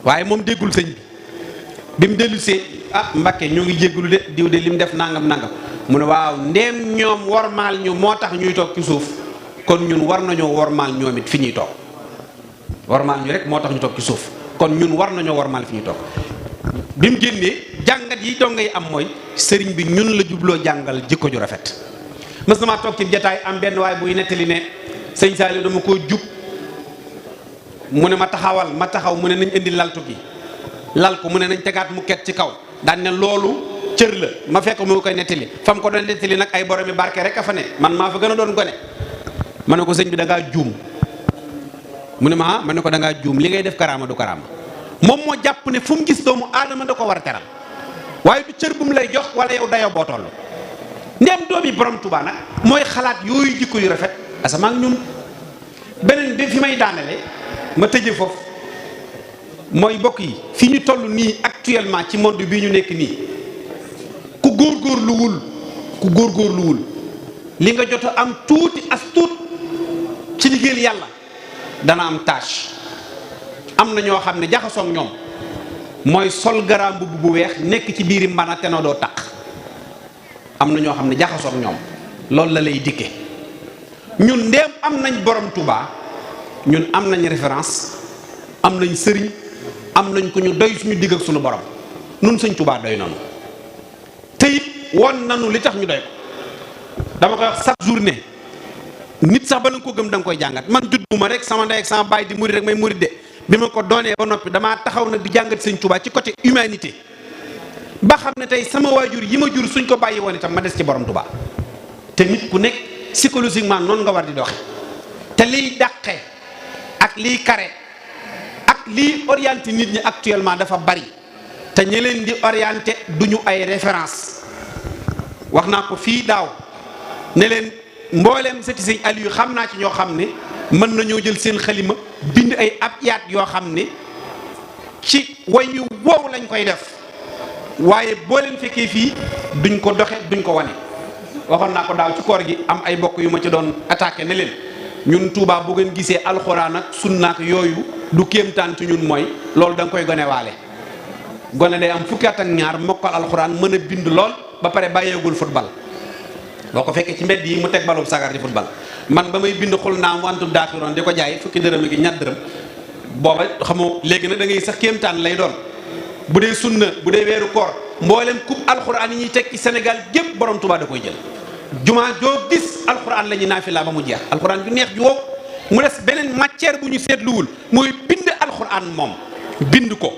waaye moom déggul sëñ bi mu dellusee Mbàkke ñoo ngi jéggulu de diw de li mu def nangam mu ne waaw ndéem ñoom wormaal ñu moo tax ñuy toog ci suuf kon ñun war nañoo wormaal ñoom it fi ñuy toog wormaal ñu rek moo tax ñu toog ci suuf kon ñun war nañoo wormaal fi ñuy toog bi mu génnee jàngat yi dong ngay am mooy sëriñ bi ñun la jubloo jàngal jikko ju rafet. mës na maa toog ci jataay am benn waay buy nettali ne sëñ Saliou dama koo jub mu ne ma taxaw mu ne nañ indi laltu gi lal ko mu ne nañ tegaat mu ket ci kaw daan ne loolu cër la ma fekk mu koy nettali fa mu ko doon nettali nag ay boromi barke rek a fa ne man maa fa gën a doon gone ma ne ko sëñ bi da ngaa juum mu ne ma ne ko da ngaa juum li ngay def karaama du karaama moom moo jàpp ne fu mu gis doomu aadama da ko war a teral waaye du cër bu mu lay jox wala yow dayoo boo toll ndem doomi borom Tuubaa nag mooy xalaat yooyu jikko yu rafet asamaan ñun beneen bi fi may daanale ma tëje foofu mooy mbokk yi fi ñu toll nii actuellement ci monde bii ñu nekk nii ku góorgóorluwul li nga jot a am tuuti as tuut ci liggéeyal yàlla dana am tâche. am na ñoo xam ne jaxasoog ñoom mooy sol garaam mbubb bu weex nekk ci biiri mbana te noo doo taq am na ñoo xam ne jaxasoog ñoom loolu la lay dikke ñun ndéem am nañ borom Touba ñun am nañ référence am nañ sëriñ am nañ ko ñu doy suñu digg ak suñu borom nun sëñ Touba doy nanu te it woon nanu li tax ñu doy ko dama koy wax chaque journée nit sax ba la nga ko gëm da nga koy jàngat man judduma rek sama ndey ak sama baay di murid rek may murid de bi ma ko doonee ba noppi damaa taxaw nag di jàngat sëñ Touba ci côté humanité ba xam ne tey sama waajur yi ma jur suñ ko bàyyi woon itam ma des ci borom Touba te nit ku nekk psychologiquement noonu nga war di doxe te liy dàqe ak liy kare ak liy orienté nit ñi actuellement dafa bari te ñi leen di orienté duñu ay référence wax naa ko fii daaw ne leen mbooleem sëti sëñ Aliou xam naa ci ñoo xam ne mën nañoo jël seen xalima bind ay abyaat yoo xam ne ci way yu wow lañ koy def waaye boo leen fekkee fii duñ ko doxe duñ ko wane waxoon naa ko daaw ci koor gi am ay mbokk yu ma ci doon attaqué ne leen ñun Touba bu ngeen gisee alxuraan ak sunna ak yooyu du kéemtaan ci ñun mooy loolu da nga koy gone waale gone day am fukki at ak ñaar mokkal alxuraan mën a bind lool ba pare bàyyeegul football boo ko fekkee ci mbedd yi mu teg balub sagar di football man ba may bind xul naam wantub daaxiroon di ko jaay fukki dërëm gi ñaar dërëm booba xamoo léegi nag da ngay sax kéemtaan lay doon bu dee sunna bu dee weeru koor mboolem coupe alxuraan yi ñuy teg ci Sénégal gépp borom Touba da koy jël jumaa joo gis alxuraan la ñuy naafila ba mu jeex alxuraan ju neex ju wow mu des beneen matière bu ñu seetluwul mooy bind alxuraan moom bind ko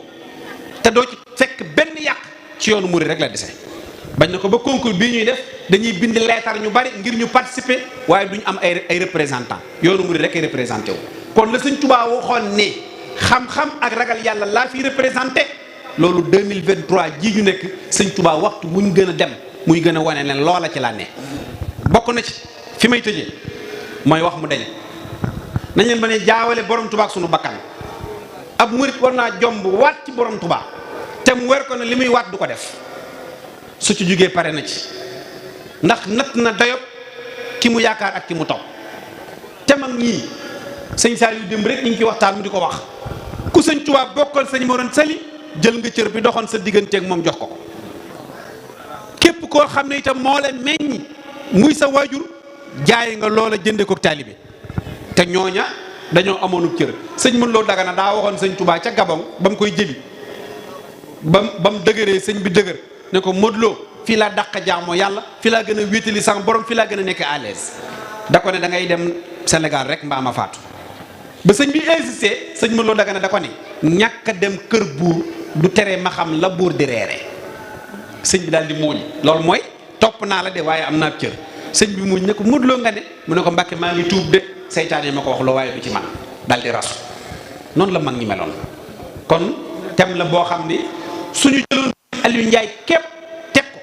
te doo ci fekk benn yàq ci yoonu murid rek la dese bañ na ko ba concours bii ñuy def dañuy bind leetar ñu bari ngir ñu participer waaye duñu am ay représentant yoonu murid rek ay représenté wu kon la sëñ Touba waxoon ne xam-xam ak ragal yàlla laa fi représenté loolu 2023 jii ñu nekk sëñ Touba waxtu bu ñu gën a dem muy gën a wane leen loola ci laa ne bokk na ci fi may tëjee mooy wax mu dañ nañ leen ba ne jaawale borom Touba ak sunu bakkan ab murid war naa jomb waat ci borom Touba te mu wer ko ne li muy waat du ko def su ci jógee pare na ci ndax natt na dayob ki mu yaakaar ak ki mu topp te mag ñii sëñ Saliou démb rek ñu ngi ci waxtaan mu di ko wax ku sëñ Touba bokkal sëñ Moroon Sali jël nga cër bi doxoon sa digganteeg moom jox ko ko képp koo xam ne itam moo la meññ muy sa waajur jaay nga loola jënde ko taalibe te ñooña dañoo amoonu cër sëñ mën loo dagana daa waxoon sëñ Touba ca Gabon ba mu koy jëli ba mu dëgëree sëñ bi dëgër ne ko Modou Lo fii laa dàq jaamoo yàlla fii laa gën a wéetali sax borom fii laa gën a nekk à l'aise da ko ne da ngay dem Sénégal rek mbaa ma faatu ba sëñ bi insisté sëñ mën loo dagana da ko ne ñàkk a dem kër buur du tere ma xam la buur di reere sëñ bi daal di muuñ loolu mooy topp naa la de waaye am naa cër sëñ bi muuñ ne ko Modou Lo nga ne mu ne ko Mbàkke maa ngi tuub de seytaane ma ko wax loo waaye du ci man daal di rasu noonu la mag ñi meloon kon tem la boo xam ni suñu jëloon Aliou Ndiaye képp teg ko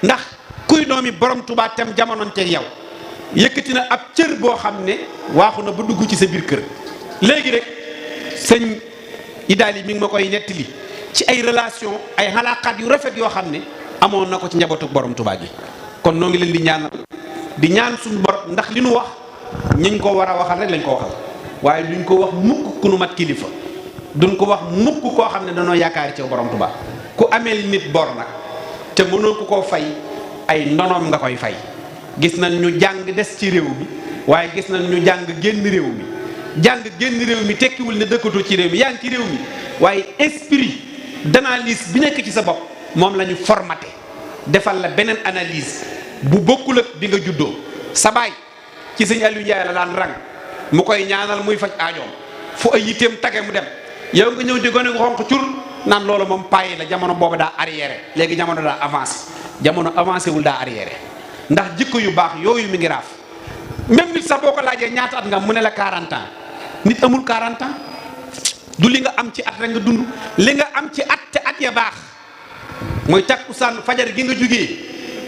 ndax kuy doomi borom Tuubaa tem jamonoon te yow yëkkati na ab cër boo xam ne waaxu na ba dugg ci sa biir kër léegi rek sëñ Idaali mi ngi ma koy nettali ci ay relation ay xalaaqaat yu rafet yoo xam ne amoon na ko ci njabootu borom Tuubaa gi kon noo ngi leen di ñaanal di ñaan suñu borom ndax li nu wax ñiñ ko war a waxal rek lañ ko waxal waaye duñ ko wax mukk ku nu mat kilifa duñ ko wax mukk koo xam ne danoo yaakaar ci borom Tuubaa ku ameel nit bor nag te mënoo ko koo fay ay ndonoom nga koy fay gis nañ ñu jàng des ci réew mi waaye gis nañ ñu jàng génn réew mi jàng génn réew mi tekkiwul ne dëkkatoo ci réew mi yaa ngi ci réew mi waaye esprit d'analyse bi nekk ci sa bopp moom la ñu formaté defal la beneen analyse bu bokkul ak bi nga juddoo sa baay ci sëñ Aliou Ndiaye la daan rang mu koy ñaanal muy faj aajoom fu ay yitteem tage mu dem yow nga ñëw di gone gu xonq cur naan loolu moom payi la jamono boobu daa arriéré léegi jamono daa avancé jamono avancé wul daa arriéré ndax jikko yu baax yooyu mi ngi raaf même nit sax boo ko laajee ñaata at nga mu ne la 40 ans nit amul 40 ans du li nga am ci at rek nga dund li nga am ci at te at ya baax mooy takkusaan fajar gi nga jógee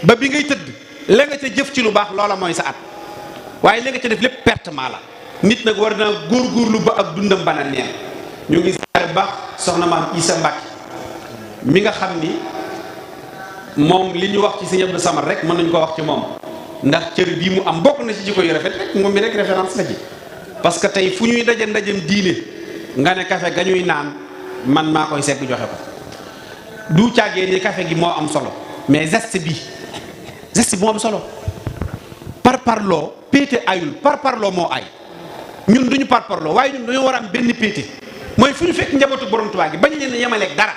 ba bi ngay tëdd la nga ca jëf ci lu baax loola mooy sa at waaye li nga ca def lépp pertement la nit nag war naa góorgóorlu ba ak dundam bana neen ñu ngi siyaare baax soxna maam Issa Mbacke mi nga xam ni moom li ñu wax ci Sëñ Abdou Samad rek mën nañu ko wax ci moom ndax cër bii mu am bokk na ci jikko yu rafet rek moom mi rek référence la ci parce que tey fu ñuy daje ndajem diine nga ne café ga ñuy naan man maa koy segg joxe ko du càggee ni café gi moo am solo mais geste bi moo am solo parloo péete ayul parloo moo ay ñun duñu parloo waaye ñun dañoo war a am benn péete mooy fu ñu fekk njabootu borom Tuubaa gi bañ leen a yemaleeg dara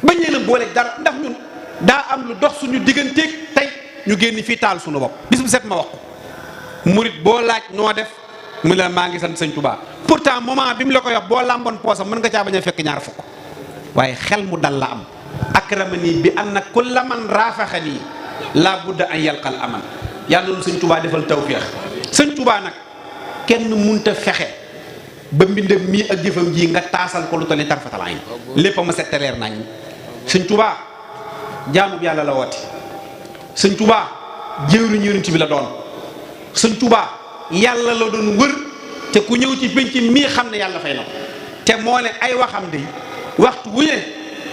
bañ leen a booleeg dara ndax ñun daa am lu dox suñu digganteeg tey ñu génn fii taal suñu bopp bis bu set ma wax ko murit boo laaj noo def mu la maa ngi sant sëñ Tuubaa pourtant moment bi mu la koy wax boo làmboon poosam mën nga caa bañ a fekk ñaar fukk waaye xel mu dal la am akramani bi anna kulla man raafaxani laa budda an yalqal aman yàlla noonu sëñ Tuubaa defal tawféex sëñ Tuubaa nag kenn munta fexe ba mbindam mii ak jëfam ji nga taasal ko lu toll ni tarfatalaay lépp a ma set leer nañ sëñ Tuubaa jaamub yàlla la woote sëñ Tuubaa jëwriñu yonent bi la doon sëñ Tuubaa yàlla la doon wër te ku ñëw ci penc mii xam ne yàlla fay na ko te moo ne ay waxam de waxtu wu ne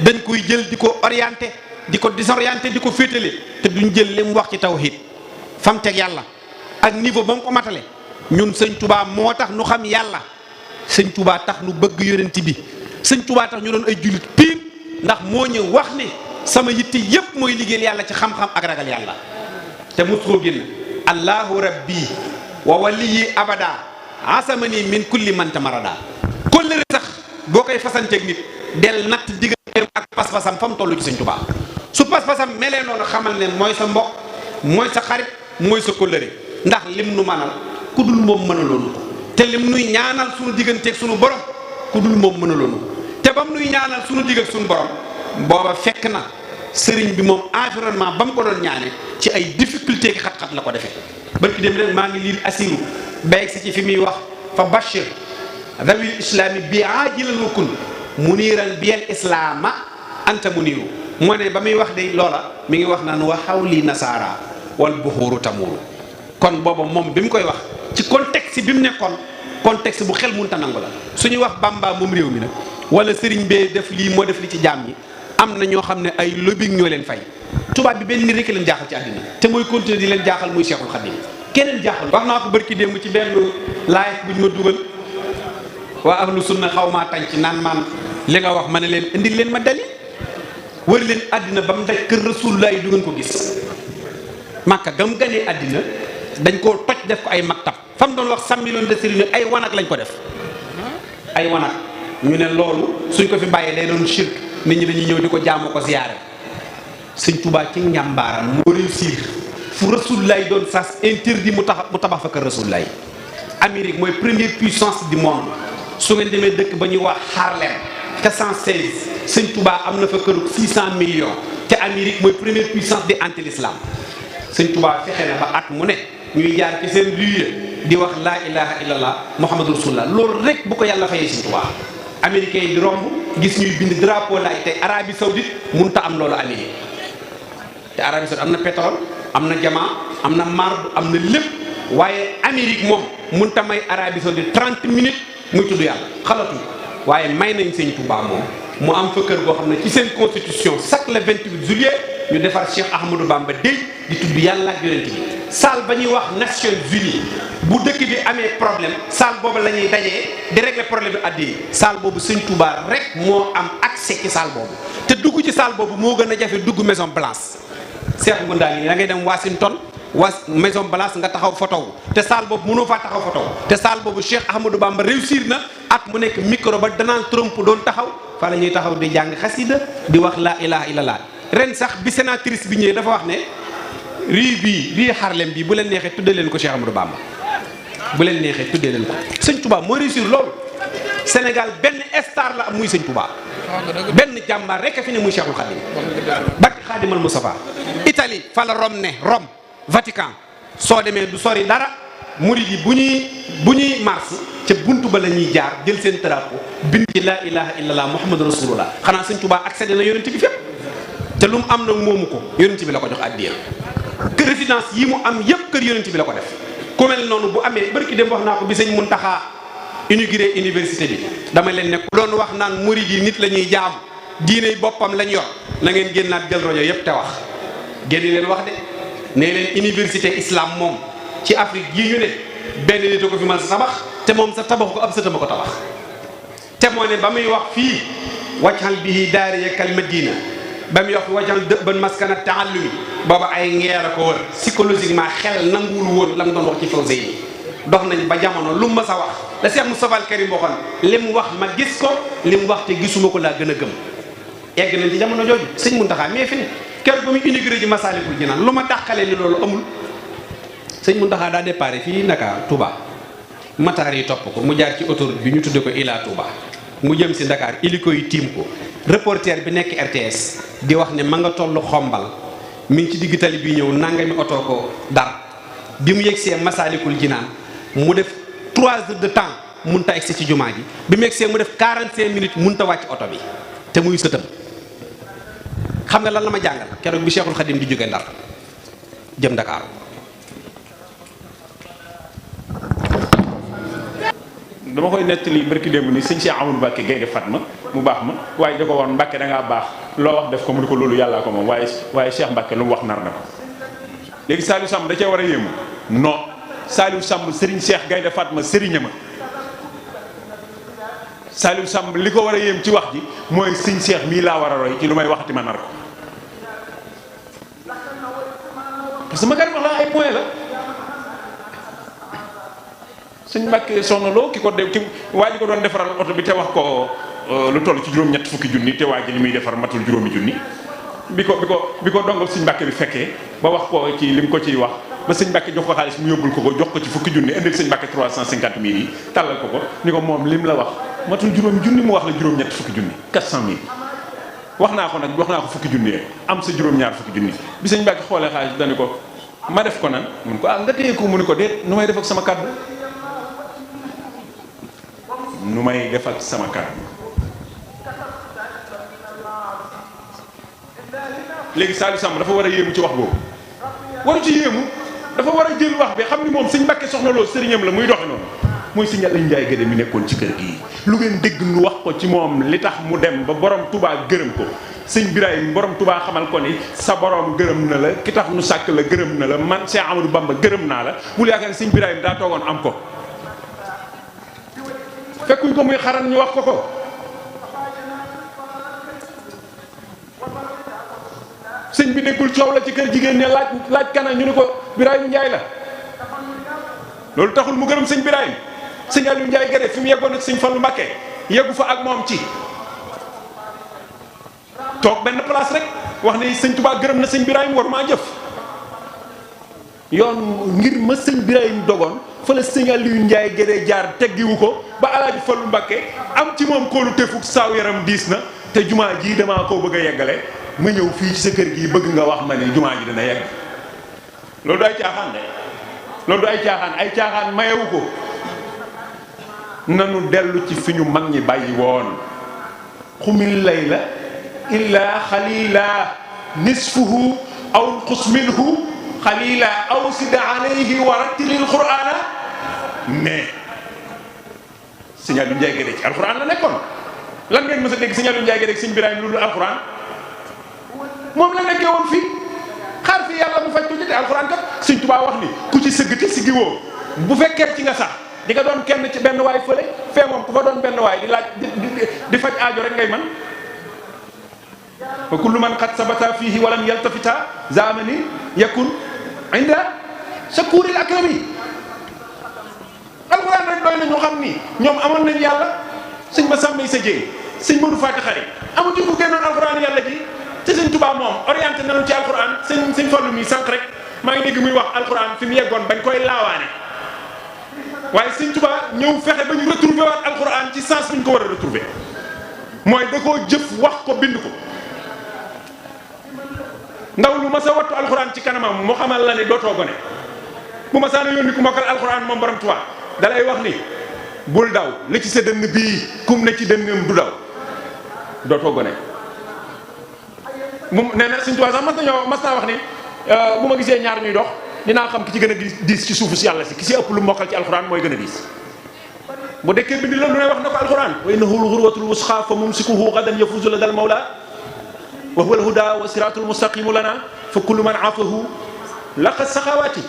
dañ koy jël di ko orienté di ko désorienté di ko féetale te duñ jël li mu wax ci tawhid fam teg yàlla ak niveau ba mu ko matale ñun sëñ Tuubaa moo tax nu xam yàlla sëñ Tuubaa tax nu bëgg yonent bi sëñ Tuubaa tax ñu doon ay jullit piir ndax moo ñëw wax ne sama yitte yépp mooy liggéeyal yàlla ci xam-xam ak ragal yàlla te mos koo génn allahu rabbi wa waliyi abada asamani min kulli man tamarada kóllëre sax boo koy fasanteeg nit del natt digganteem ak pas-pasam fa mu toll ci sëñ Tuubaa su pas-pasam melee noonu xamal ne mooy sa mbokk mooy sa xarit mooy sa kóllëre ndax lim nu manal ku dul moom mënaloonu ko te lim nuy ñaanal suñu digganteeg suñu borom ku dul moom mënaloonu ko te bam nuy ñaanal suñu digg ak suñu borom booba fekk na sëriñ bi moom environnement ba mu ko doon ñaane ci ay difficulté ki xat-xat la ko defee barki dem rek maa ngi liir asiru bayeg si ci fi muy wax fa bashir rawil islami bi ajilan wa kun muniiran biyal islaama anta muniiru moo ne ba muy wax de loola mi ngi wax naan wa xawli nasaara wal buxuuru tamuuru kon booba moom bi mu koy wax ci contexte bi mu nekkoon contexte bu xel munta nangu la suñuy wax Bamba moom réew mi nag wala sëriñ bee def lii moo def li ci jaam ñi am na ñoo xam ne ay lobbying ñoo leen fay tubaab bi benn nit rek leen jaaxal ci àddina te mooy continuer di leen jaaxal muy Seexul Xadiim keneen jaaxal wax naa ko barki démb ci benn live bu ñu ma dugal waa ahlu sunna xaw maa tànc naan maan li nga wax ma ne leen indil leen ma dali wër leen àddina ba mu daj kër Rasulullah yi du ngeen ko gis Makka gam ganee àddina dañ koo toj def ko ay maktab fa mu doon wax sàmmiloon de sëriñ ay wanag lañ ko def ay wanag ñu ne loolu suñ ko fi bàyyee day doon shirk nit ñi dañuy ñëw di ko jaamu ko ziyaare sëñ Tuubaa ci njàmbaaram moo réussir fu Rasulullah yi doon sas interdit mu tabax fa kër Rasulullah yi Amérique mooy première puissance du monde su ngeen demee dëkk ba ñuy wax Harlem 416 sëñ Touba am na fa këru 600 millions te Amérique mooy première puissance di anti l'islam sëñ Touba fexe na ba at mu ne ñuy jaar ci seen lieu di wax laa ilaha illallah muhammadu rasulullah loolu rek bu ko yàlla fayee sëñ Touba. américains yi di romb gis ñuy bind drapeau laay tey Arabie Saoudite mënut a am loolu Amérique te Arabie Saoudite am na pétrole am na diamant am na marbre am na lépp waaye Amérique moom mënut a may Arabie Saoudite 30 minutes muy tudd yàlla xalatu waaye may nañ sëñ Touba moom mu am fa kër boo xam ne ci seen constitution chaque le 28 juillet ñu defar Cheikh Ahmadou Bamba Dey di tudd yàlla ak yonent bi salle ba ñuy wax Nations Unies bu dëkk bi amee problème salle boobu la ñuy dajee di régler problème bi àddina salle boobu sëñ Touba rek moo am accès ci salle boobu te dugg ci salle boobu moo gën a jafe dugg Maison Blanche Cheikh Ngounda yi da ngay dem Washington Maison Blanche nga taxaw photo te salle boobu mënoo faa taxaw photo te salle boobu Cheikh Ahmadou Bamba réussir na at mu nekk micro ba Donald Trump doon taxaw fa la ñuy taxaw di jàng xasida di wax laa ilaha illallah ren sax bi sénatrice bi ñëwee dafa wax ne rii Harlem bi bu leen neexee tuddee leen ko Cheikh Ahmadou Bamba bu leen neexee tuddee leen ko sëñ Touba moo réussir loolu Sénégal benn star la am muy sëñ Touba benn jàmbaar rek a fi ne muy Cheikhul Khadim barke Khadimal Moustapha Italie fa la Rome ne Rome Vatican soo demee du sori dara murid yi bu ñuy mars ca buntu ba la ñuy jaar jël seen drapeau bind ci laa ilaha illallah muhammadu rasulullah xanaa sëñ Touba accédé na yonent bi fépp te lu mu am nag moomu ko yonent bi la ko jox addiya kër résidence yi mu am yépp kër yonent bi la ko def ku mel noonu bu amee barki dem wax naa ko bi sëñ Muntaxa inauguré université bi dama leen ne ku doon wax naan murid yi nit la ñuy jaam diine boppam lañ yor na ngeen génnaat jël rajo yépp te wax génn leen wax de ne leen université islam moom ci Afrique yi ñu ne benn nit a ko fi mën sa tabax te moom sa tabax ko ab sëtama ko tabax te moo ne ba muy wax fii waccal bihi daariya kal madina ba muy wax waccal dëbban maskana taallumi booba ay ngeer a ko wër psychologiquement xel nanguwul woon la mu doon wax ci faw seyni dox nañ ba jamono lu mu mës a wax la Cheikh Moustapha al Karim waxoon li mu wax ma gis ko li mu wax te gisuma ko laa gën a gëm egg nañ ci jamono jooju sëñ Muntaxa mais fi ne kër ba muy inauguré ji Masaalikul Jinaan lu ma dàqalee ni loolu amul sëñ Muntaxa daa déparé fii Dakar Touba mataar yi topp ko mu jaar ci autoroute bi ñu tudde ko Ila Touba mu jëm si Dakar hélico yi tiim ko reporter bi nekk RTS di wax ne ma nga toll xombal mi ngi ci digg tali bi ñëw nangami oto ko dar bi mu yegsee Masaalikul Jinaan mu def 3 heures de temps munta egsi ci jumaa ji bi mu yegsee mu def 45 minutes munta wàcc oto bi te muy sëtam xam nga lan la ma jàngal keroog bi Cheikhul Khadim di jóge Ndar jëm Dakar dama koy nettali barki démb ni sëñ Cheikh Amadou Mbacké Gaynde Fatma mu baax ma waaye da ko woon Mbacké da ngaa baax loo wax def ko mu ne ko loolu yàllaa ko moom waaye Cheikh Mbacké lu mu wax nar na ko léegi Saliou Samb da cee war a yéemu non Saliou Samb Serigne Cheikh Gaynde Fatma Serigne ma Saliou Samb li ko war a yéem ci wax ji mooy sëñ Cheikh mii laa war a roy ci lu may waxati ma nar ko parce que ma gari wax la ay point la sëñ Mbàkke soxna loo ki waa ji ko doon defaral oto bi te wax ko lu toll ci juróom-ñett fukki junni te waa ji li muy defar matul juróomi junni bi ko dongal sëñ Mbàkke bi fekkee ba wax ko ci li mu ko ciy wax ba sëñ Mbàkke jox ko xaalis mu yóbbul ko jox ko ci fukki junni indil sëñ Mbàkke 350 000 yi tàllal ko ni ko moom lim la wax matul juróomi junni mu wax la juróom-ñett fukki junni 400 000 wax naa ko fukki junni rek am sa juróom-ñaar fukki junni bi sëñ Mbàkke xoolee xaalis dani ko ma def ko nan mun ko nga téye ko mu ni ko déet nu may def ak sama kàddu nu may def ak sama kàddu léegi Saliou Samb dafa war a yéemu ci wax boobu waru ci yéemu dafa war a jël wax bi xam ni moom sëñ Mbàkke soxna loo sëriñam la muy doxe noonu mooy sëñ Yàlla Njaay Gédé mi nekkoon ci kër gii lu ngeen dégg nu wax ko ci moom li tax mu dem ba borom Touba gërëm ko sëñ Birahim borom Touba xamal ko ni sa borom gërëm na la ki tax nu sàkk la gërëm na la man Cheikh Amadou Bamba gërëm naa la bul yaakaar ne sëñ Birahim daa toogoon am ko fekkuñ ko muy xaran ñu wax ko sëñ bi nekkul coow la ci kër jigéen ne laaj kana ñu ni ko Birahim Njaay la loolu taxul mu gërëm sëñ Birahim sëñ Aliou Njaay Gédé fi mu yeggoon ak sëñ Fallu Mbàkke yeggu fa ak moom ci toog benn place rek wax ne sëñ Tuubaa gërëm na sëñ Birahim war maa jëf yoon ngir ma sëñ Birahim dogoon fa la sëñ Aliou Ndiaye Guédé jaar teggiwu ko ba Alaaji Fallu Mbàkke am ci moom kóolu tefuk saaw yaram diis na te jumaa ji damaa koo bëgg a yeggale ma ñëw fii ci sa kër gi bëgg nga wax ma ne jumaa ji dina yegg. loolu du ay caaxaan de loolu du ay caaxaan mayewu ko. nanu dellu ci fi ñu mag ñi bàyyi woon xumil layla illa xalila nisfuhu aw nqus minhu xalila aw sida alayhi wa rattilil qur'ana mais sëñ Aliou Ndiaye Guédé ci alquran la nekkoon. lan ngeen mës a dégg sëñ Aliou Ndiaye Guédé sëñ Birahim lu dul alquran moom la nekkee woon fii xaar fi yàlla mu faj ko ci te alquran kat sëñ Tuubaa wax ni ku ci sëggati si giwoo bu fekkee ci nga sax di nga doon kenn ci benn waay fële fee moom ku fa doon benn waay di laaj di faj aajo rek ngay man wa kullu man qad sabata fihi walam yaltafita zamani yakun inda shakuril akrami alquran rek doy na ñu xam ni ñoom amoon nañ yàlla sëñ ma sàmmay sa jéey sëñ Modou Fati xari amuñu ko génnoon alquran yàlla ji te sëñ Tuubaa moom orienté nañu ci alquran sëñ Fallu mi sànq rek maa ngi dégg muy wax alquran fi mu yeggoon bañ koy laawaane waaye sëñ Tuubaa ñëw fexe ba ñu retrouvé waat alquran ci sens bi ñu ko war a retrouvé mooy da koo jëf wax ko bind ko ndaw lu ma sa wattu alquran ci kanamam mu xamal la ne dootoo gone bu ma saana yónni ku mokkal alquran moom borom Tuubaa da lay wax ni bul daw li ci sa dënn bii kum ne ci dënnam du daw dootoo gone mu nee na sëñ Tuubaa sax mas naa wax ni bu ma gisee ñaar ñuy dox dinaa xam ki ci gën a diis ci suufu si yàlla si ki si ëpp lu mokkal ci alxuraan mooy gën a diis bu dekkee bind la lu ne wax na ko alxuraan wa innahu l-ghurwatul wusqa fa mumsikuhu gadan yafuzu ladal mawla wa huwa al-huda wa siratul mustaqimu lana fa kullu man afahu laqa saxawaati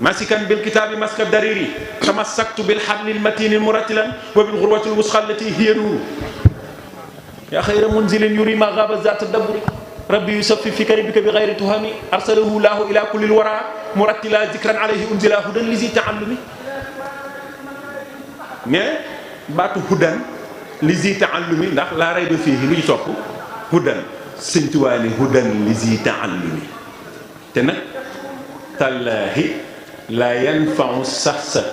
masikan bil kitabi maska dariri tamassaktu bil hablil matini murattilan wa bil ghurwatil wusqa allati hiya nuuru ya khayra munzilin yuri ma ghaba zat ad-dabri rabbi yusaffi fi karibika bi ghayri tuhami arsalahu llahu ila kulli lwara murattila zikran alayhi unzila hudan li zi taallumi mais baatu hudan li zi taallumi ndax laa rayba fiihi lu ñu topp hudan sëñ Tuubaa ni hudan li zi taallumi te nag tallaahi la yanfau saxsa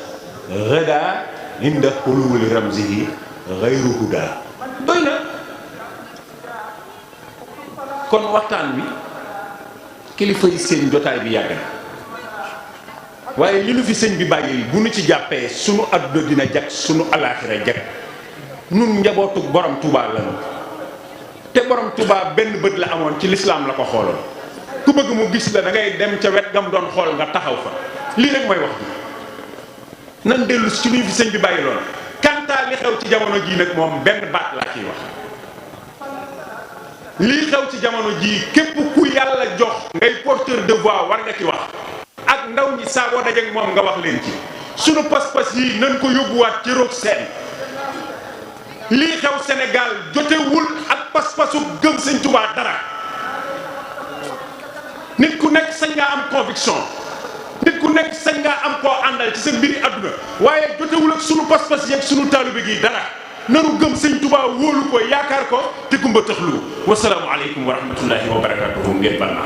gada inda xuluwuli ramzihi ghayru huda doy na kon waxtaan bi kilifa yi seen jotaay bi yàgg na waaye li nu fi sëñ bi bàyyi bu nu ci jàppee sunu adduna dina jag sunu alaaxira jag nun njabootu borom Touba lañu te borom Touba benn bët la amoon ci lislaam la ko xooloon ku bëgg mu gis la da ngay dem ca wet gam doon xool nga taxaw fa lii rek mooy wax bi nan dellu ci lu fi sëñ bi bàyyi loon kantaa li xew ci jamono jii nag moom benn baat laa ciy wax lii xew ci jamono jii képp ku yàlla jox ngay porteur de voix war nga ci wax ak ndaw ñi saagoo dajeek moom nga wax leen ci sunu pas-pas yi nañ ko yóbbuwaat ci roog seen lii xew Sénégal jotewul ak pas-pasu gëm sëñ Tuubaa dara nit ku nekk sañ ngaa am conviction nit ku nekk sañ ngaa am koo àndal ci sa mbiri àdduna waaye jotewul ak sunu pas-pas yi ak sunu taalibe gi dara nanu gëm sëñ Tuubaa wóolu ko yaakaar ko te gumba taxlu wasalaamu aleykum wa rahmatullahi wa barakatuhu ngeen bal ma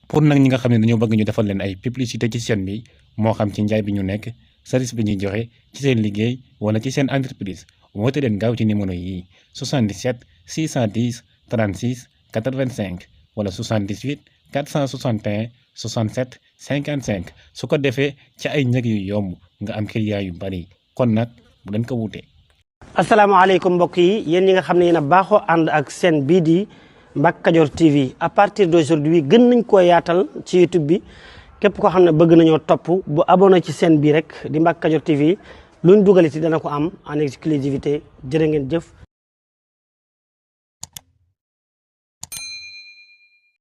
pour nag ñi nga xam ne dañoo bëgg ñu defal leen ay publicité ci chaîne bi moo xam ci njaay bi ñu nekk service bi ñuy joxe ci seen liggéey wala ci seen entreprise woote leen gaaw ci numéro yi 77 610 36 85 wala 78 461 67 55 su ko defee ci ay njëg yu yomb nga am client yu bari kon nag bu leen ko wuute. asalaamaaleykum mbokk yi yéen ñi nga xam ne yéen a baaxoo ànd ak seen bii di Mbacke Kadior TV à partir d'aujourd'hui gën nañ koo yaatal ci YouTube bi képp koo xam ne bëgg nañoo topp bu abonné ci seen bii rek di Mbacke Kadior TV luñ dugal ci dana ko am en exclusivité jërë ngeen jëf